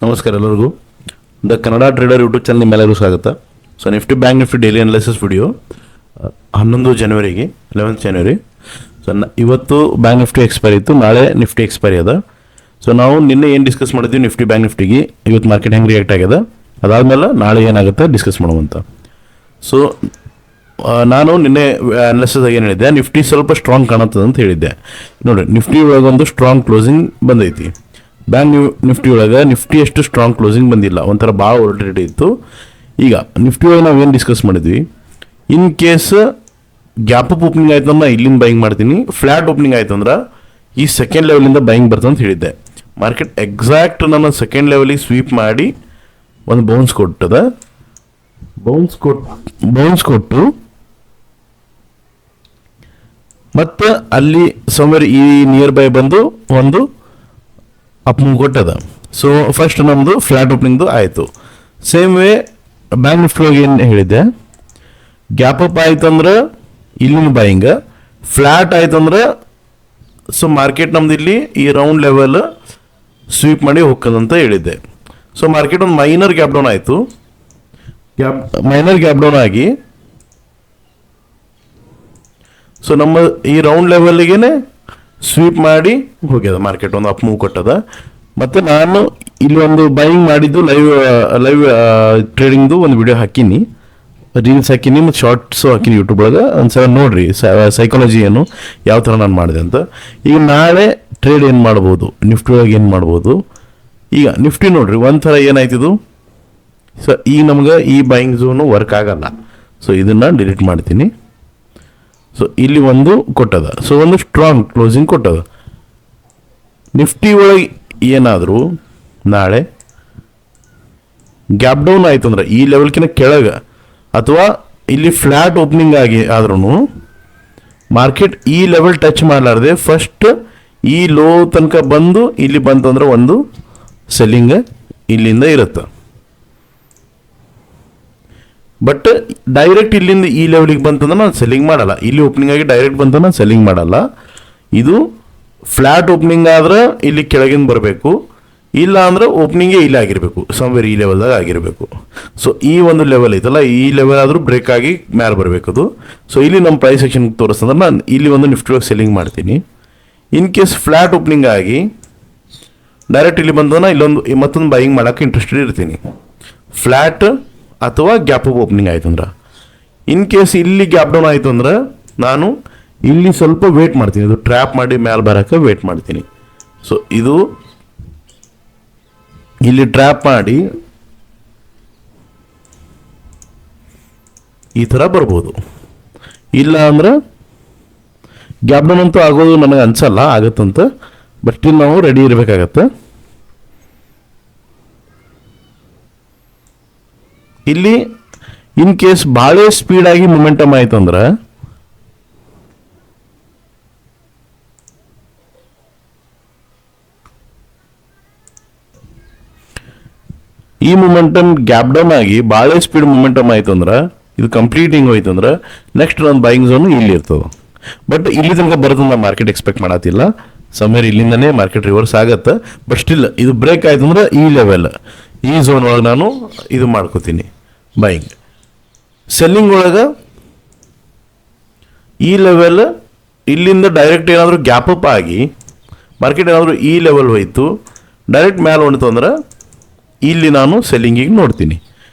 ನಮಸ್ಕಾರ ಎಲ್ಲರಿಗೂ. The Kannada trader YouTube channel ನಿಮ್ಮೆಲ್ಲರಿಗೂ ಸ್ವಾಗತ. So Nifty bank Nifty daily analysis video 11 ಜನವರಿಗೆ 11th ಜನವರಿ. ಸೊ ಇವತ್ತು ಬ್ಯಾಂಕ್ ನಿಫ್ಟಿ ಎಕ್ಸ್ಪೈರಿ ಇತ್ತು, ನಾಳೆ ನಿಫ್ಟಿ ಎಕ್ಸ್ಪೈರಿ ಅದ. ಸೊ ನಾವು ನಿನ್ನೆ ಏನು ಡಿಸ್ಕಸ್ ಮಾಡಿದ್ವಿ ನಿಫ್ಟಿ ಬ್ಯಾಂಕ್ ನಿಫ್ಟಿಗೆ, ಇವತ್ತು ಮಾರ್ಕೆಟ್ ಹೆಂಗೆ ರಿಯಾಕ್ಟ್ ಆಗ್ಯದ, ಅದಾದಮೇಲೆ ನಾಳೆ ಏನಾಗುತ್ತೆ ಡಿಸ್ಕಸ್ ಮಾಡುವಂತ. ಸೊ ನಾನು ನಿನ್ನೆ ಅನಾಲಿಸಿಸ್ ಏನು ಹೇಳಿದ್ದೆ, ನಿಫ್ಟಿ ಸ್ವಲ್ಪ ಸ್ಟ್ರಾಂಗ್ ಕಾಣುತ್ತದೆ ಅಂತ ಹೇಳಿದ್ದೆ. ನೋಡಿರಿ, ನಿಫ್ಟಿ ಒಳಗೊಂದು ಸ್ಟ್ರಾಂಗ್ ಕ್ಲೋಸಿಂಗ್ ಬಂದೈತಿ. ಬ್ಯಾಂಕ್ ನಿಫ್ಟಿ ಒಳಗೆ ನಿಫ್ಟಿ ಅಷ್ಟು ಸ್ಟ್ರಾಂಗ್ ಕ್ಲೋಸಿಂಗ್ ಬಂದಿಲ್ಲ, ಒಂಥರ ಭಾಳ ವಾಲಟಿಲಿಟಿ ಇತ್ತು. ಈಗ ನಿಫ್ಟಿ ಒಳಗೆ ನಾವೇನು ಡಿಸ್ಕಸ್ ಮಾಡಿದ್ವಿ, in case gap up opening ಆಯ್ತು ಅಂದ್ರೆ ಇಲ್ಲಿಂದ ಬೈಯಿಂಗ್ ಮಾಡ್ತೀನಿ, ಫ್ಲಾಟ್ ಓಪನಿಂಗ್ ಆಯ್ತು ಅಂದ್ರೆ ಈ ಸೆಕೆಂಡ್ ಲೆವೆಲಿಂದ ಬೈಯಿಂಗ್ ಬರ್ತದೆ ಅಂತ ಹೇಳಿದ್ದೆ. ಮಾರ್ಕೆಟ್ ಎಕ್ಸಾಕ್ಟ್ ನನ್ನ ಸೆಕೆಂಡ್ ಲೆವೆಲಿಗೆ ಸ್ವೀಪ್ ಮಾಡಿ ಒಂದು ಬೌನ್ಸ್ ಕೊಟ್ಟದ. ಬೌನ್ಸ್ ಕೊಟ್ಟು ಮತ್ತು ಅಲ್ಲಿ ಸಮ್ವೇರ್ ಈ ನಿಯರ್ ಬೈ ಬಂದು ಒಂದು ಅಪ್ ಮೂವ್ ಕೊಟ್ಟದ. ಸೊ ಫಸ್ಟ್ ನಮ್ಮದು ಫ್ಲಾಟ್ ಓಪನಿಂಗ್ದು ಆಯಿತು. ಸೇಮ್ ವೇ ಬ್ಯಾಂಕ್ ನಿಫ್ಟಿ ಒಳಗೆ ಏನು ಹೇಳಿದ್ದೆ, ಗ್ಯಾಪ್ ಅಪ್ ಆಯ್ತು ಅಂದ್ರೆ ಇಲ್ಲಿನ ಬೈಯಿಂಗ್, ಫ್ಲಾಟ್ ಆಯ್ತು ಅಂದ್ರೆ ಸೊ ಮಾರ್ಕೆಟ್ ನಮ್ದು ಇಲ್ಲಿ ಈ ರೌಂಡ್ ಲೆವೆಲ್ ಸ್ವೀಪ್ ಮಾಡಿ ಹೋಗ್ಕದಂತ ಹೇಳಿದ್ದೆ. ಸೊ ಮಾರ್ಕೆಟ್ ಒಂದು ಮೈನರ್ ಗ್ಯಾಪ್ ಡೌನ್ ಆಯಿತು. ಮೈನರ್ ಗ್ಯಾಪ್ ಡೌನ್ ಆಗಿ ಸೊ ನಮ್ಮ ಈ ರೌಂಡ್ ಲೆವೆಲ್ಗೇನೆ ಸ್ವೀಪ್ ಮಾಡಿ ಹೋಗ್ಯದ, ಮಾರ್ಕೆಟ್ ಒಂದು ಅಪ್ ಮೂವ್ ಕೊಟ್ಟದ. ಮತ್ತು ನಾನು ಇಲ್ಲಿ ಒಂದು ಬೈಯಿಂಗ್ ಮಾಡಿದ್ದು ಲೈವ್ ಟ್ರೇಡಿಂಗ್ದು ಒಂದು ವಿಡಿಯೋ ಹಾಕೀನಿ, ರೀಲ್ಸ್ ಹಾಕೀನಿ ಮತ್ತು ಶಾರ್ಟ್ಸು ಹಾಕೀನಿ ಯೂಟ್ಯೂಬ್ ಒಳಗೆ. ಒಂದ್ಸಲ ನೋಡ್ರಿ ಸೈಕಾಲಜಿ ಏನು, ಯಾವ ಥರ ನಾನು ಮಾಡಿದೆ ಅಂತ. ಈಗ ನಾಳೆ ಟ್ರೇಡ್ ಏನು ಮಾಡ್ಬೋದು, ನಿಫ್ಟಿ ಒಳಗೆ ಏನು ಮಾಡ್ಬೋದು. ಈಗ ನಿಫ್ಟಿ ನೋಡ್ರಿ, ಒಂಥರ ಏನಾಯ್ತಿದು, ಸೊ ಈಗ ನಮ್ಗೆ ಈ ಬೈಯಿಂಗ್ ಝೋನು ವರ್ಕ್ ಆಗಲ್ಲ. ಸೊ ಇದನ್ನು ಡಿಲೀಟ್ ಮಾಡ್ತೀನಿ. ಸೊ ಇಲ್ಲಿ ಒಂದು ಕೊಟ್ಟದ, ಸೊ ಒಂದು ಸ್ಟ್ರಾಂಗ್ ಕ್ಲೋಸಿಂಗ್ ಕೊಟ್ಟದ. ನಿಫ್ಟಿ ಒಳಗೆ ಏನಾದರೂ ನಾಳೆ ಗ್ಯಾಪ್ ಡೌನ್ ಆಯಿತು ಅಂದ್ರೆ ಈ ಲೆವೆಲ್ಕಿನ ಕೆಳಗೆ ಅಥವಾ ಇಲ್ಲಿ ಫ್ಲ್ಯಾಟ್ ಓಪನಿಂಗ್ ಆಗಿ ಆದ್ರೂ ಮಾರ್ಕೆಟ್ ಈ ಲೆವೆಲ್ ಟಚ್ ಮಾಡಲಾರ್ದೆ ಫಸ್ಟ್ ಈ ಲೋ ತನಕ ಬಂದು ಇಲ್ಲಿ ಬಂತಂದ್ರೆ ಒಂದು ಸೆಲ್ಲಿಂಗ್ ಇಲ್ಲಿಂದ ಇರುತ್ತೆ. ಬಟ್ ಡೈರೆಕ್ಟ್ ಇಲ್ಲಿಂದ ಈ ಲೆವೆಲಿಗೆ ಬಂತಂದ್ರೆ ನಾನು ಸೆಲ್ಲಿಂಗ್ ಮಾಡಲ್ಲ. ಇಲ್ಲಿ ಓಪನಿಂಗ್ ಆಗಿ ಡೈರೆಕ್ಟ್ ಬಂತಂದ್ರೆ ನಾನು ಸೆಲ್ಲಿಂಗ್ ಮಾಡಲ್ಲ. ಇದು ಫ್ಲ್ಯಾಟ್ ಓಪನಿಂಗ್ ಆದ್ರೆ ಇಲ್ಲಿ ಕೆಳಗಿಂದ ಬರಬೇಕು, ಇಲ್ಲ ಅಂದ್ರೆ ಓಪನಿಂಗೇ ಇಲ್ಲಿ ಆಗಿರಬೇಕು, ಸಮ್ವೇರ್ ಈ ಲೆವೆಲ್ದಾಗ ಆಗಿರಬೇಕು. ಸೊ ಈ ಒಂದು ಲೆವೆಲ್ ಐತಲ್ಲ, ಈ ಲೆವೆಲ್ ಆದರೂ ಬ್ರೇಕ್ ಆಗಿ ಮ್ಯಾಲೆ ಬರಬೇಕು ಅದು. ಸೊ ಇಲ್ಲಿ ನಮ್ಮ ಪ್ರೈಸ್ ಸೆಕ್ಷನ್ ತೋರಿಸ್ತಂದ್ರೆ ನಾನು ಇಲ್ಲಿ ಒಂದು ನಿಫ್ಟಿ ಒಳಗೆ ಸೆಲ್ಲಿಂಗ್ ಮಾಡ್ತೀನಿ. ಇನ್ ಕೇಸ್ ಫ್ಲ್ಯಾಟ್ ಓಪನಿಂಗ್ ಆಗಿ ಡೈರೆಕ್ಟ್ ಇಲ್ಲಿ ಬಂದ್ರೆ ಇಲ್ಲೊಂದು ಮತ್ತೊಂದು ಬೈಯಿಂಗ್ ಮಾಡೋಕ್ಕೆ ಇಂಟ್ರೆಸ್ಟೆಡ್ ಇರ್ತೀನಿ, ಫ್ಲ್ಯಾಟ್ ಅಥವಾ ಗ್ಯಾಪ್ ಅಪ್ ಓಪನಿಂಗ್ ಆಯ್ತು ಅಂದ್ರೆ. ಇನ್ ಕೇಸ್ ಇಲ್ಲಿ ಗ್ಯಾಪ್ ಡೌನ್ ಆಯಿತು ಅಂದ್ರೆ ನಾನು ಇಲ್ಲಿ ಸ್ವಲ್ಪ ವೇಟ್ ಮಾಡ್ತೀನಿ, ಇದು ಟ್ರ್ಯಾಪ್ ಮಾಡಿ ಮ್ಯಾಲೆ ಬರೋಕ್ಕೆ ವೇಟ್ ಮಾಡ್ತೀನಿ. ಸೊ ಇದು ಇಲ್ಲಿ ಟ್ರ್ಯಾಪ್ ಮಾಡಿ ಈ ಥರ ಬರ್ಬೋದು. ಇಲ್ಲ ಅಂದ್ರೆ ಗ್ಯಾಪ್ ಡೌನ್ ಅಂತೂ ಆಗೋದು ನನಗೆ ಅನ್ಸಲ್ಲ ಆಗತ್ತಂತ, ಬಟ್ ಇಲ್ಲಿ ನಾವು ರೆಡಿ ಇರಬೇಕಾಗತ್ತೆ. ಇಲ್ಲಿ ಇನ್ ಕೇಸ್ ಭಾಳ ಸ್ಪೀಡಾಗಿ ಮೊಮೆಂಟಮ್ ಆಯ್ತು ಅಂದ್ರೆ ಈ ಮೊಮೆಂಟಮ್ ಗ್ಯಾಪ್ ಡೌನ್ ಆಗಿ ಭಾಳ ಸ್ಪೀಡ್ ಮೊಮೆಂಟಮ್ ಆಯ್ತು ಅಂದ್ರೆ ಇದು ಕಂಪ್ಲೀಟ್ ಹಿಂಗೆ ಹೋಯ್ತು ಅಂದ್ರೆ ನೆಕ್ಸ್ಟ್ ನನ್ನ ಬೈಯಿಂಗ್ ಝೋನು ಇಲ್ಲಿ ಇರ್ತದೆ. ಬಟ್ ಇಲ್ಲಿ ತನಕ ಬರ್ತದೆ ಮಾರ್ಕೆಟ್ ಎಕ್ಸ್ಪೆಕ್ಟ್ ಮಾಡತ್ತಿಲ್ಲ, ಸಮ್ವೇರ್ ಇಲ್ಲಿಂದನೇ ಮಾರ್ಕೆಟ್ ರಿವರ್ಸ್ ಆಗತ್ತೆ. ಬಟ್ ಸ್ಟಿಲ್ ಇದು ಬ್ರೇಕ್ ಆಯ್ತು ಅಂದ್ರೆ ಈ ಲೆವೆಲ್ ಈ ಝೋನ್ ಒಳಗೆ ನಾನು ಇದು ಮಾಡ್ಕೋತೀನಿ ಬೈಯಿಂಗ್. ಸೆಲ್ಲಿಂಗ್ ಒಳಗೆ ಈ ಲೆವೆಲ್ ಇಲ್ಲಿಂದ ಡೈರೆಕ್ಟ್ ಏನಾದರೂ ಗ್ಯಾಪ್ ಅಪ್ ಆಗಿ ಮಾರ್ಕೆಟ್ ಏನಾದರೂ ಈ ಲೆವೆಲ್ ಹೋಯ್ತು ಡೈರೆಕ್ಟ್ ಮ್ಯಾಲೆ ಹೊಣಿತು ಅಂದ್ರೆ ಇಲ್ಲಿ ನಾನು ಸೆಲ್ಲಿಂಗಿಗೆ ನೋಡ್ತೀನಿ,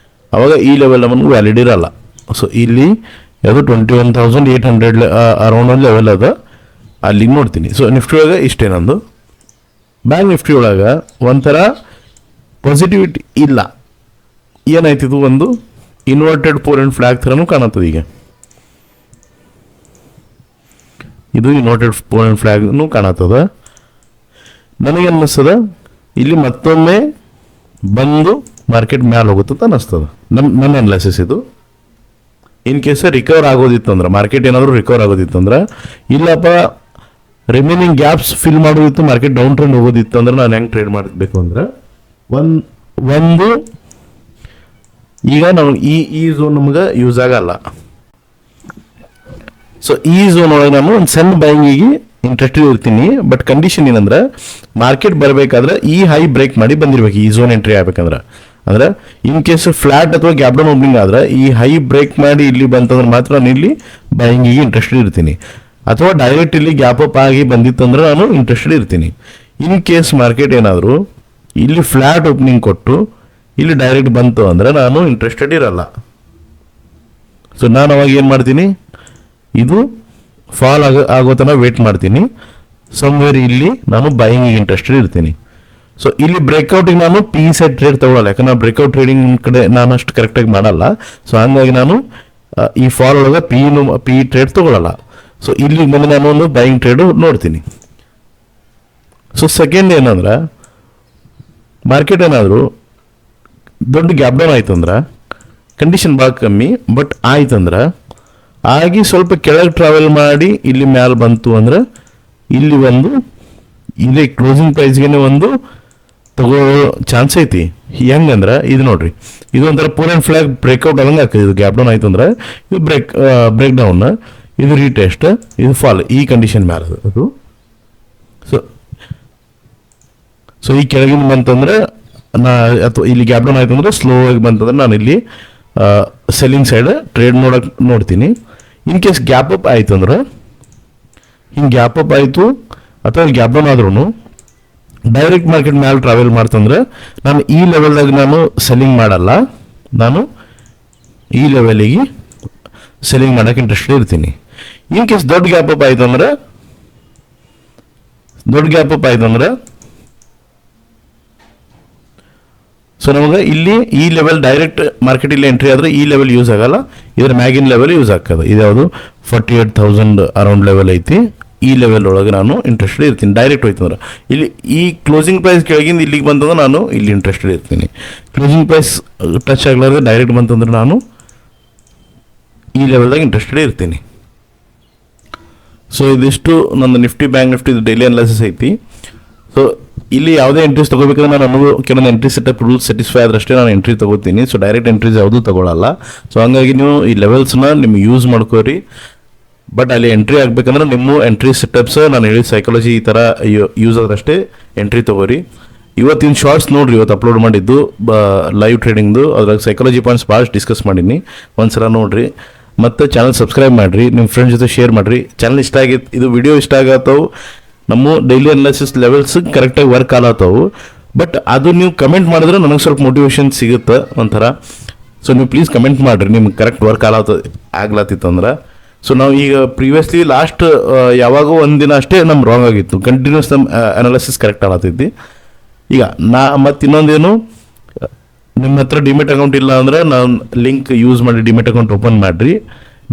ಅವಾಗ ಈ ಲೆವೆಲ್ ನಮಗೆ ವ್ಯಾಲಿಡ್ ಇರಲ್ಲ. ಸೊ ಇಲ್ಲಿ ಯಾವುದು 21,800 ಅರೌಂಡ್ ಒಂದು ಲೆವೆಲ್ ಅದ, ಅಲ್ಲಿಗೆ ನೋಡ್ತೀನಿ. ಸೊ ನಿಫ್ಟಿ ಒಳಗೆ ಇಷ್ಟೇ ನಂದು. ಬ್ಯಾಂಕ್ ನಿಫ್ಟಿ ಒಳಗೆ ಒಂಥರ ಪಾಸಿಟಿವಿಟಿ ಇಲ್ಲ, ಏನಾಯ್ತಿದು ಒಂದು ಇನ್ವರ್ಟೆಡ್ 4 ಫ್ಲಾಗ್ ಥರನೂ ಕಾಣತ್ತದ. ಈಗ ಇದು ಇನ್ವರ್ಟೆಡ್ 4 ಫ್ಲಾಗ್ನು ಕಾಣತ್ತದ. ನನಗೆ ಅನ್ನಿಸ್ತದ ಇಲ್ಲಿ ಮತ್ತೊಮ್ಮೆ ಬಂದು ಮಾರ್ಕೆಟ್ ಮ್ಯಾಲೆ ಹೋಗುತ್ತಂತ ಅನ್ನಿಸ್ತದ, ನನ್ನ ಅನಾಲಿಸಿಸ್ ಇದು. ಇನ್ ಕೇಸ್ ರಿಕವರ್ ಆಗೋದಿತ್ತಂದ್ರೆ ಮಾರ್ಕೆಟ್ ಏನಾದರೂ ರಿಕವರ್ ಆಗೋದಿತ್ತಂದ್ರೆ, ಇಲ್ಲಪ್ಪ ರಿಮೈನಿಂಗ್ ಗ್ಯಾಪ್ಸ್ ಫಿಲ್ ಮಾಡೋದಿತ್ತು, ಮಾರ್ಕೆಟ್ ಡೌನ್ ಟ್ರೆಂಡ್ ಹೋಗೋದಿತ್ತು ಅಂದ್ರೆ ನಾನು ಹೆಂಗೆ ಟ್ರೇಡ್ ಮಾಡಬೇಕು ಅಂದ್ರೆ ಒಂದು ಈಗ ನಾವು ಈ ಝೋನ್ ನಮ್ಗೆ ಯೂಸ್ ಆಗಲ್ಲ. ಸೊ ಈ ಝೋನ್ ಒಳಗೆ ನಾನು ಒಂದು ಸಣ್ಣ ಬೈಯಿಂಗಿಗೆ ಇಂಟ್ರೆಸ್ಟೆಡ್ ಇರ್ತೀನಿ. ಬಟ್ ಕಂಡೀಷನ್ ಏನಂದ್ರೆ ಮಾರ್ಕೆಟ್ ಬರಬೇಕಾದ್ರೆ ಈ ಹೈ ಬ್ರೇಕ್ ಮಾಡಿ ಬಂದಿರ್ಬೇಕು ಈ ಝೋನ್ ಎಂಟ್ರಿ ಆಗ್ಬೇಕಂದ್ರೆ. ಅಂದ್ರೆ ಇನ್ ಕೇಸ್ ಫ್ಲಾಟ್ ಅಥವಾ ಗ್ಯಾಪ್ ಡೌನ್ ಓಪನಿಂಗ್ ಆದ್ರೆ ಈ ಹೈ ಬ್ರೇಕ್ ಮಾಡಿ ಇಲ್ಲಿ ಬಂತಂದ್ರೆ ಮಾತ್ರ ನಾನು ಇಲ್ಲಿ ಬೈಯಿಂಗಿಗೆ ಇಂಟ್ರೆಸ್ಟೆಡ್ ಇರ್ತೀನಿ. ಅಥವಾ ಡೈರೆಕ್ಟ್ ಇಲ್ಲಿ ಗ್ಯಾಪ್ ಅಪ್ ಆಗಿ ಬಂದಿತ್ತಂದ್ರೆ ನಾನು ಇಂಟ್ರೆಸ್ಟೆಡ್ ಇರ್ತೀನಿ. ಇನ್ ಕೇಸ್ ಮಾರ್ಕೆಟ್ ಏನಾದರೂ ಇಲ್ಲಿ ಫ್ಲಾಟ್ ಓಪನಿಂಗ್ ಕೊಟ್ಟು ಇಲ್ಲಿ ಡೈರೆಕ್ಟ್ ಬಂತು ಅಂದರೆ ನಾನು ಇಂಟ್ರೆಸ್ಟೆಡ್ ಇರಲ್ಲ. ಸೊ ನಾನು ಅವಾಗ ಏನು ಮಾಡ್ತೀನಿ, ಇದು ಫಾಲ್ ಆಗೋ ತನಕ ವೇಟ್ ಮಾಡ್ತೀನಿ. ಸಮ್ವೇರ್ ಇಲ್ಲಿ ನಾನು ಬೈಯಿಂಗಿಗೆ ಇಂಟ್ರೆಸ್ಟೆಡ್ ಇರ್ತೀನಿ. ಸೊ ಇಲ್ಲಿ ಬ್ರೇಕ್ಔಟಿಗೆ ನಾನು ಪಿ ಸೆಟ್ ಟ್ರೇಡ್ ತಗೊಳ್ಳಲ್ಲ, ಯಾಕಂದ್ರೆ ಬ್ರೇಕ್ಔಟ್ ಟ್ರೇಡಿಂಗ್ ಕಡೆ ನಾನು ಅಷ್ಟು ಕರೆಕ್ಟಾಗಿ ಮಾಡಲ್ಲ. ಸೊ ಹಂಗಾಗಿ ನಾನು ಈ ಫಾಲ್ ಒಳಗೆ ಪಿ ಟ್ರೇಡ್ ತಗೊಳ್ಳಲ್ಲ. ಸೊ ಇಲ್ಲಿ ಬಂದು ನಾನು ಒಂದು ಬೈಯಿಂಗ್ ಟ್ರೇಡು ನೋಡ್ತೀನಿ. ಸೊ ಸೆಕೆಂಡ್ ಏನಂದ್ರೆ ಮಾರ್ಕೆಟ್ ಏನಾದರೂ ದೊಡ್ಡ ಗ್ಯಾಪ್ ಡೌನ್ ಆಯ್ತಂದ್ರೆ ಕಂಡೀಷನ್ ಭಾಳ ಕಮ್ಮಿ ಬಟ್ ಆಯ್ತಂದ್ರೆ ಆಗಿ ಸ್ವಲ್ಪ ಕೆಳಗೆ ಟ್ರಾವೆಲ್ ಮಾಡಿ ಇಲ್ಲಿ ಮ್ಯಾಲೆ ಬಂತು ಅಂದ್ರೆ ಇಲ್ಲಿ ಒಂದು ಇಲ್ಲಿ ಕ್ಲೋಸಿಂಗ್ ಪ್ರೈಸ್ಗೆ ಒಂದು ತಗೋ ಚಾನ್ಸ್ ಐತಿ. ಹೆಂಗಂದ್ರೆ ಇದು ನೋಡ್ರಿ, ಇದು ಒಂಥರ ಪೂರ್ ಆ್ಯಂಡ್ ಫ್ಲಾಗ್ ಬ್ರೇಕ್ಔಟ್ ಆಗಂಗೆ ಆಗ್ತದೆ. ಇದು ಗ್ಯಾಪ್ ಡೌನ್ ಆಯ್ತು ಅಂದ್ರೆ ಇದು ಬ್ರೇಕ್ ಡೌನ್, ಇದು ರೀಟೆಸ್ಟ್, ಇದು ಫಾಲ್, ಈ ಕಂಡೀಷನ್ ಮೇಲೆ ಅದು. ಸೊ ಈ ಕೆಳಗಿನ ಬಂತಂದ್ರೆ ಅಥವಾ ಇಲ್ಲಿ ಗ್ಯಾಪ್ ಡೌನ್ ಆಯ್ತು ಅಂದ್ರೆ ಸ್ಲೋ ಆಗಿ ಬಂತಂದ್ರೆ ನಾನು ಇಲ್ಲಿ ಸೆಲ್ಲಿಂಗ್ ಸೈಡ್ ಟ್ರೇಡ್ ನೋಡ್ತೀನಿ. ಇನ್ ಕೇಸ್ ಗ್ಯಾಪ್ ಅಪ್ ಆಯ್ತು ಅಂದ್ರೆ ಹಿಂಗೆ ಗ್ಯಾಪ್ ಅಪ್ ಆಯಿತು ಅಥವಾ ಗ್ಯಾಪ್ ಡೌನ್ ಆದ್ರೂ ಡೈರೆಕ್ಟ್ ಮಾರ್ಕೆಟ್ ಮೇಲೆ ಟ್ರಾವೆಲ್ ಮಾಡ್ತಂದ್ರೆ ನಾನು ಈ ಲೆವೆಲ್ದಾಗ ನಾನು ಸೆಲ್ಲಿಂಗ್ ಮಾಡಲ್ಲ, ನಾನು ಈ ಲೆವೆಲಿಗೆ ಸೆಲ್ಲಿಂಗ್ ಮಾಡೋಕೆ ಇಂಟ್ರೆಸ್ಟೆಡ್ ಇರ್ತೀನಿ. ಇನ್ ಕೇಸ್ ದೊಡ್ಡ ಗ್ಯಾಪ್ ಅಪ್ ಆಯ್ತು ಅಂದ್ರೆ ಸೊ ನಮಗೆ ಇಲ್ಲಿ ಈ ಲೆವೆಲ್ ಡೈರೆಕ್ಟ್ ಮಾರ್ಕೆಟ್ ಇಲ್ಲಿ ಎಂಟ್ರಿ ಆದರೆ ಈ ಲೆವೆಲ್ ಯೂಸ್ ಆಗಲ್ಲ, ಇದರ ಮ್ಯಾಗಿನ ಲೆವೆಲ್ ಯೂಸ್ ಆಗ್ತದೆ. ಇದ್ಯಾವುದು 48,000 ಅರೌಂಡ್ ಲೆವೆಲ್ ಐತಿ. ಈ ಲೆವೆಲ್ ಒಳಗೆ ನಾನು ಇಂಟ್ರೆಸ್ಟೆಡ್ ಇರ್ತೀನಿ. ಡೈರೆಕ್ಟ್ ಹೋಯ್ತಂದ್ರೆ ಇಲ್ಲಿ ಈ ಕ್ಲೋಸಿಂಗ್ ಪ್ರೈಸ್ ಕೆಳಗಿಂದ ಇಲ್ಲಿಗೆ ಬಂತಂದ್ರೆ ನಾನು ಇಲ್ಲಿ ಇಂಟ್ರೆಸ್ಟೆಡ್ ಇರ್ತೀನಿ. ಕ್ಲೋಸಿಂಗ್ ಪ್ರೈಸ್ ಟಚ್ ಆಗಲಾರ್ದೆ ಡೈರೆಕ್ಟ್ ಬಂತಂದ್ರೆ ನಾನು ಈ ಲೆವೆಲ್ದಾಗ ಇಂಟ್ರೆಸ್ಟೆಡ್ ಇರ್ತೀನಿ. ಸೊ ಇದಿಷ್ಟು ನನ್ನ Nifty bank Nifty daily analysis ಐತಿ. ಸೊ ಇಲ್ಲಿ ಯಾವುದೇ ಎಂಟ್ರೀಸ್ ತೊಗೋಬೇಕಂದ್ರೆ ನಾನು ಕೆಲವೊಂದು ಎಂಟ್ರಿ ಸೆಟಪ್ ರೂಲ್ಸ್ ಸ್ಯಾಟಿಸ್ಫೈ ಆದ್ರಷ್ಟೇ ನಾನು ಎಂಟ್ರಿ ತೊಗೋತೀನಿ. ಸೊ ಡೈರೆಕ್ಟ್ ಎಂಟ್ರೀಸ್ ಯಾವುದೂ ತೊಗೊಳ್ಳಲ್ಲ. ಸೊ ಹಂಗಾಗಿ ನೀವು ಈ ಲೆವೆಲ್ಸ್ನ ನಿಮ್ಗೆ ಯೂಸ್ ಮಾಡ್ಕೋರಿ. ಬಟ್ ಅಲ್ಲಿ ಎಂಟ್ರಿ ಆಗಬೇಕಂದ್ರೆ ನಿಮ್ಮ ಎಂಟ್ರಿ ಸೆಟಪ್ಸ್ ನಾನು ಹೇಳಿದ ಸೈಕಾಲಜಿ ಈ ಥರ ಯೂಸ್ ಆದ್ರಷ್ಟೇ ಎಂಟ್ರಿ ತೊಗೋರಿ. ಇವತ್ತಿನ ಶಾರ್ಟ್ಸ್ ನೋಡ್ರಿ, ಇವತ್ತು ಅಪ್ಲೋಡ್ ಮಾಡಿದ್ದು ಲೈವ್ ಟ್ರೇಡಿಂಗ್ದು, ಅದ್ರಾಗ ಸೈಕಾಲಜಿ ಪಾಯಿಂಟ್ಸ್ ಭಾಳಷ್ಟು ಡಿಸ್ಕಸ್ ಮಾಡೀನಿ. ಒಂದ್ಸಲ ನೋಡ್ರಿ. ಮತ್ತು ಚಾನಲ್ ಸಬ್ಸ್ಕ್ರೈಬ್ ಮಾಡಿರಿ, ನಿಮ್ಮ ಫ್ರೆಂಡ್ಸ್ ಜೊತೆ ಶೇರ್ ಮಾಡಿರಿ. ಚಾನಲ್ ಇಷ್ಟ ಆಗಿತ್ತು, ಇದು ವಿಡಿಯೋ ಇಷ್ಟ ಆಗತ್ತವು, ನಮ್ಮ ಡೈಲಿ ಅನಾಲಿಸಿಸ್ ಲೆವೆಲ್ಸ್ ಕರೆಕ್ಟಾಗಿ ವರ್ಕ್ ಆಗತ್ತವು. ಬಟ್ ಅದು ನೀವು ಕಮೆಂಟ್ ಮಾಡಿದ್ರೆ ನನಗೆ ಸ್ವಲ್ಪ ಮೋಟಿವೇಶನ್ ಸಿಗುತ್ತೆ ಒಂಥರ. ಸೊ ನೀವು ಪ್ಲೀಸ್ ಕಮೆಂಟ್ ಮಾಡಿರಿ ನಿಮ್ಗೆ ಕರೆಕ್ಟ್ ವರ್ಕ್ ಆಗ್ಲತ್ತಿತ್ತಂದ್ರೆ. ಸೊ ನಾವು ಈಗ ಪ್ರೀವಿಯಸ್ಲಿ ಲಾಸ್ಟ್ ಯಾವಾಗೋ ಒಂದಿನ ಅಷ್ಟೇ ನಮ್ಗೆ ರಾಂಗ್ ಆಗಿತ್ತು, ಕಂಟಿನ್ಯೂಸ್ ನಮ್ಮ ಅನಾಲಿಸಿಸ್ ಕರೆಕ್ಟ್ ಆಗತ್ತೈತಿ. ಈಗ ಮತ್ತು ಇನ್ನೊಂದೇನು, ನಿಮ್ಮ ಹತ್ರ ಡಿಮೆಟ್ ಅಕೌಂಟ್ ಇಲ್ಲ ಅಂದರೆ ನಾನು ಲಿಂಕ್ ಯೂಸ್ ಮಾಡಿ ಡಿಮೆಟ್ ಅಕೌಂಟ್ ಓಪನ್ ಮಾಡಿರಿ,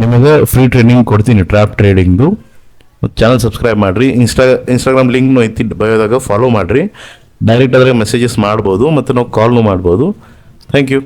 ನಿಮಗೆ ಫ್ರೀ ಟ್ರೈನಿಂಗ್ ಕೊಡ್ತೀನಿ ಟ್ರ್ಯಾಪ್ ಟ್ರೇಡಿಂಗ್ದು. ಚಾನಲ್ ಸಬ್ಸ್ಕ್ರೈಬ್ ಮಾಡಿರಿ. ಇನ್ಸ್ಟಾಗ್ರಾಮ್ ಲಿಂಕ್ನು ಐತಿ ಬಯೋದಾಗ, ಫಾಲೋ ಮಾಡಿರಿ. ಡೈರೆಕ್ಟ್ ಆದರೆ ಮೆಸೇಜಸ್ ಮಾಡ್ಬೋದು ಮತ್ತು ನಾವು ಕಾಲ್ನು ಮಾಡ್ಬೋದು. Thank you.